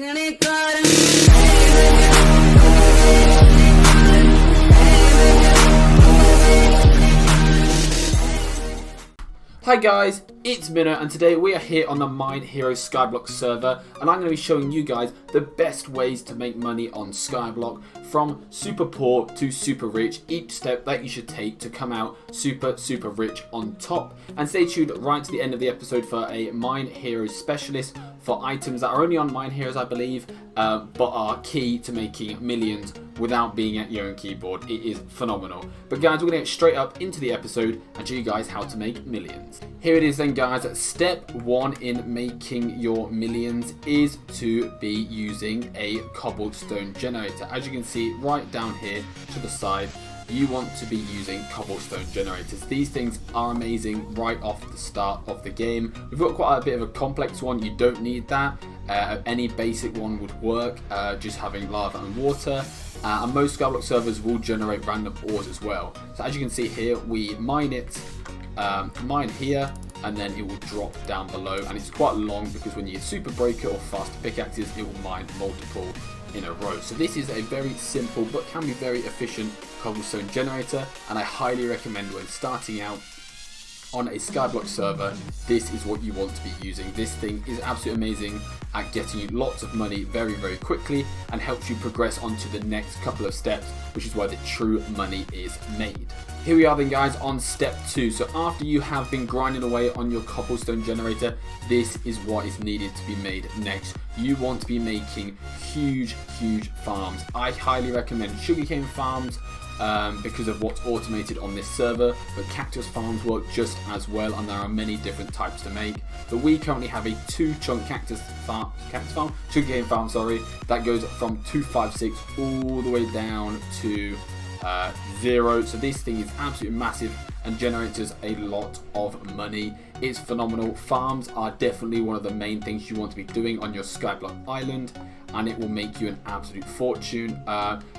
Hi guys, it's Mino and today we are here on the Mineheroes Skyblock server and I'm going to be showing you guys the best ways to make money on Skyblock from super poor to super rich, each step that you should take to come out super rich on top. And stay tuned right to the end of the episode for a Mineheroes specialist for items that are only on Mineheroes I believe, but are key to making millions without being at your own keyboard. It is phenomenal. But guys, we're going to get straight up into the episode and show you guys how to make millions. Here it is then guys, step one in making your millions is to be using a Cobblestone Generator. As you can see right down here to the side, you want to be using Cobblestone Generators. These things are amazing right off the start of the game. We've got quite a bit of a complex one, you don't need that. Any basic one would work, just having lava and water. And most Skyblock servers will generate random ores as well. So as you can see here, we mine it, mine here, and then it will drop down below. And it's quite long because when you use super breaker or faster pickaxes, it will mine multiple in a row. So this is a very simple but can be very efficient Cobblestone Generator, and I highly recommend when starting out on a Skyblock server, this is what you want to be using. This thing is absolutely amazing at getting you lots of money very quickly and helps you progress onto the next couple of steps, which is where the true money is made. Here we are then guys on step 2. So after you have been grinding away on your Cobblestone Generator, this is what is needed to be made next. You want to be making huge farms. I highly recommend sugarcane farms, because of what's automated on this server, but cactus farms work just as well, and there are many different types to make. But we currently have a 2-chunk sugarcane farm, sorry, that goes from 256 all the way down to 0. So this thing is absolutely massive and generates us a lot of money. It's phenomenal. Farms are definitely one of the main things you want to be doing on your Skyblock island, and it will make you an absolute fortune.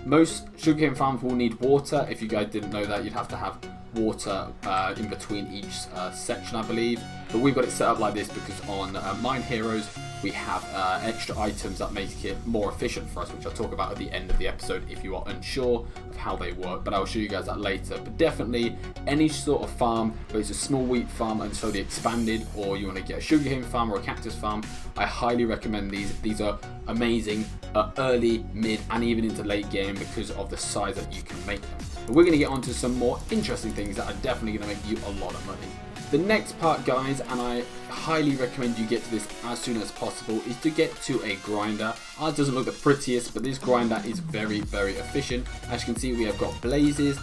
Most sugarcane farms will need water. If you guys didn't know that, you'd have to have water in between each section I believe, but we've got it set up like this because on Mineheroes we have extra items that make it more efficient for us, which I'll talk about at the end of the episode if you are unsure of how they work, but I'll show you guys that later. But definitely any sort of farm, whether it's a small wheat farm and slowly expanded, or you want to get a sugarcane farm or a cactus farm, I highly recommend these. These are amazing early, mid and even into late game because of the size that you can make them. But we're going to get onto some more interesting things that are definitely going to make you a lot of money. The next part guys, and I highly recommend you get to this as soon as possible, is to get to a grinder. Ours doesn't look the prettiest, but this grinder is very efficient. As you can see, we have got blazes,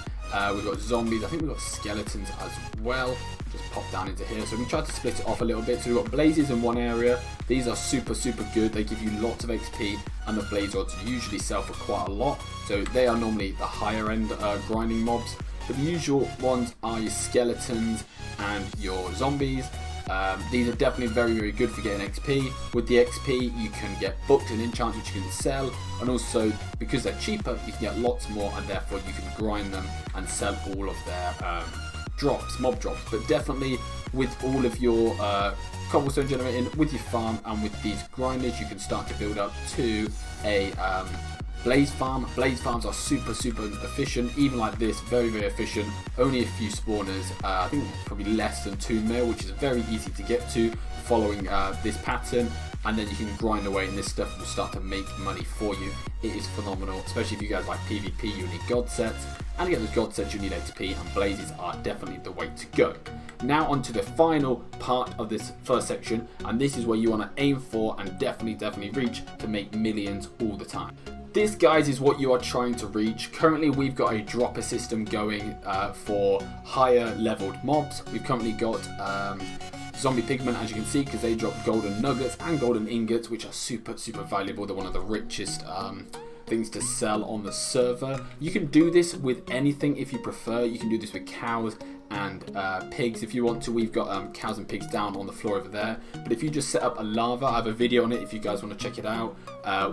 we've got zombies, I think we've got skeletons as well. Just pop down into here. So we tried to split it off a little bit. So we've got blazes in one area. These are super good. They give you lots of XP, and the blaze rods usually sell for quite a lot. So they are normally the higher end grinding mobs. But the usual ones are your skeletons and your zombies. These are definitely very good for getting XP. With the XP you can get books and enchants which you can sell, and also because they're cheaper you can get lots more, and therefore you can grind them and sell all of their mob drops. But definitely with all of your Cobblestone Generating, with your farm and with these grinders, you can start to build up to a blaze farm. Blaze farms are super efficient, even like this, very efficient. Only a few spawners, I think probably less than 2 mil, which is very easy to get to following this pattern, and then you can grind away and this stuff will start to make money for you. It is phenomenal, especially if you guys like PvP. You need god sets, and to get those god sets you need XP, and blazes are definitely the way to go. Now on to the final part of this first section, and this is where you want to aim for and definitely reach to make millions all the time. This guys is what you are trying to reach. Currently we've got a dropper system going for higher leveled mobs. We've currently got zombie pigment, as you can see, because they drop golden nuggets and golden ingots, which are super valuable. They're one of the richest things to sell on the server. You can do this with anything if you prefer. You can do this with cows, and pigs if you want to. We've got cows and pigs down on the floor over there. But if you just set up a lava, I have a video on it if you guys want to check it out,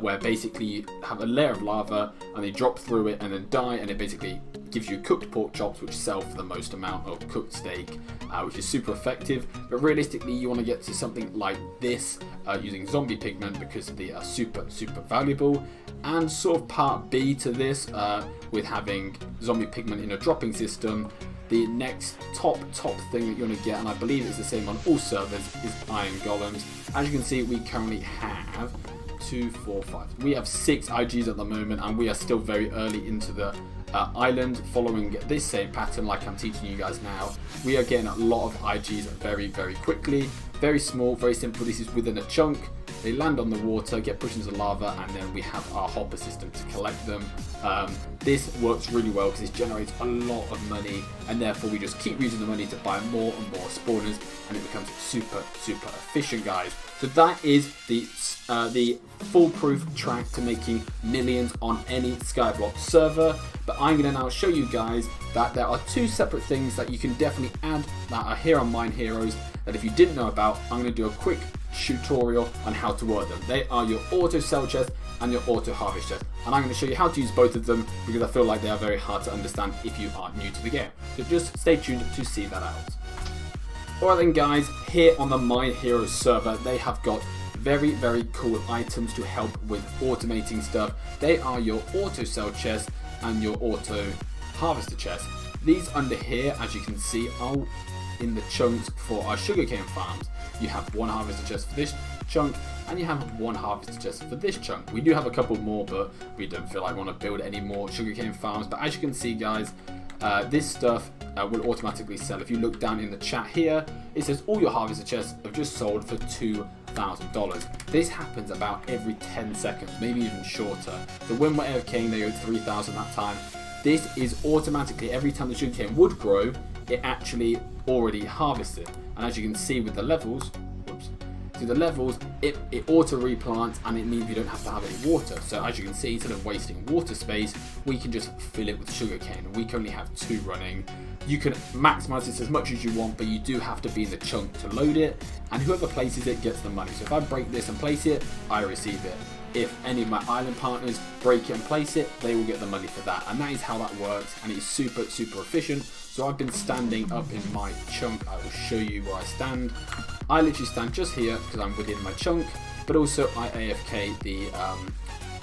where basically you have a layer of lava and they drop through it and then die, and it basically gives you cooked pork chops, which sell for the most amount of cooked steak, which is super effective. But realistically, you want to get to something like this using zombie pigment, because they are super valuable. And sort of part B to this, with having zombie pigment in a dropping system, the next top thing that you're going to get, and I believe it's the same on all servers, is iron golems. As you can see, we currently have 2, 4, 5. We have 6 IGs at the moment, and we are still very early into the island. Following this same pattern like I'm teaching you guys now, we are getting a lot of IGs very quickly. Very small, very simple. This is within a chunk. They land on the water, get pushed into lava, and then we have our hopper system to collect them. This works really well because this generates a lot of money, and therefore we just keep using the money to buy more and more spawners, and it becomes super efficient, guys. So that is the foolproof track to making millions on any Skyblock server. But I'm going to now show you guys that there are 2 separate things that you can definitely add that are here on Mineheroes, that if you didn't know about, I'm going to do a quick tutorial on how to work them. They are your auto sell chest and your auto harvest chest, and I'm going to show you how to use both of them because I feel like they are very hard to understand if you are new to the game. So just stay tuned to see that out. Alright then guys, here on the Mineheroes server, they have got very cool items to help with automating stuff. They are your auto sell chest and your auto harvester chest. These under here, as you can see, are in the chunks for our sugarcane farms. You have 1 harvester chest for this chunk, and you have 1 harvester chest for this chunk. We do have a couple more, but we don't feel like we want to build any more sugarcane farms. But as you can see, guys, this stuff will automatically sell. If you look down in the chat here, it says all your harvester chests have just sold for $2,000. This happens about every 10 seconds, maybe even shorter. So when we're AFKing, they go 3,000 that time. This is automatically, every time the sugarcane would grow, it actually already harvested. And as you can see with the levels, it auto replants, and it means you don't have to have any water. So as you can see, instead of wasting water space, we can just fill it with sugarcane. We currently have 2 running. You can maximize this as much as you want, but you do have to be in the chunk to load it, and whoever places it gets the money. So if I break this and place it, I receive it. If any of my island partners break it and place it, they will get the money for that. And that is how that works, and it's super efficient. So I've been standing up in my chunk. I will show you where I stand. I literally stand just here because I'm within my chunk, but also I AFK the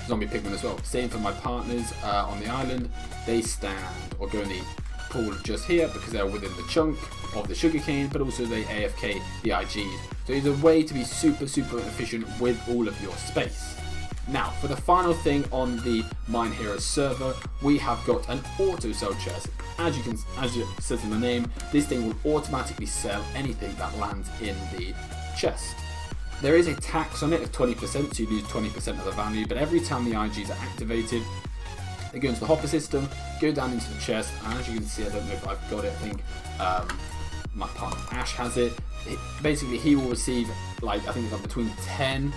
zombie pigman as well. Same for my partners on the island. They stand or go in the pool just here because they're within the chunk of the sugarcane, but also they AFK the IGs. So it's a way to be super efficient with all of your space. Now, for the final thing on the Mineheroes server, we have got an auto sell chest. As it says in the name, this thing will automatically sell anything that lands in the chest. There is a tax on it of 20%, so you lose 20% of the value, but every time the IGs are activated, they go into the hopper system, go down into the chest, and as you can see, I don't know if I've got it, I think my partner Ash has it. Basically, he will receive, like, I think it's like between $100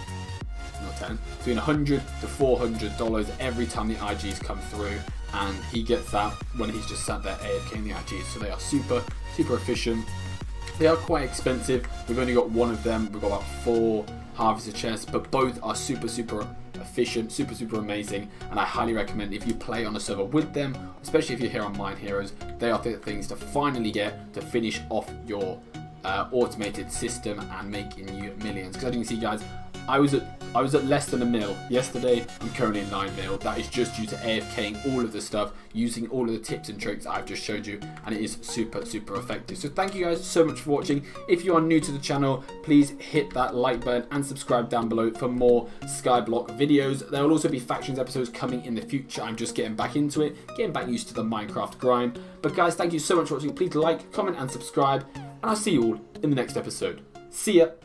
to $400 every time the IGs come through, and he gets that when he's just sat there AFKing the IGs. So they are super efficient. They are quite expensive. We've only got 1 of them. We've got about 4 harvester chests, but both are super efficient, super amazing, and I highly recommend if you play on a server with them, especially if you're here on Mineheroes, they are the things to finally get to finish off your automated system and making you millions. Because as you can see, guys, I was at less than $1 mil yesterday. I'm currently at 9 mil. That is just due to AFKing all of the stuff, using all of the tips and tricks I've just showed you, and it is super effective. So thank you guys so much for watching. If you are new to the channel, please hit that like button and subscribe down below for more Skyblock videos. There will also be factions episodes coming in the future. I'm just getting back into it, getting back used to the Minecraft grind. But guys, thank you so much for watching. Please like, comment and subscribe, and I'll see you all in the next episode. See ya.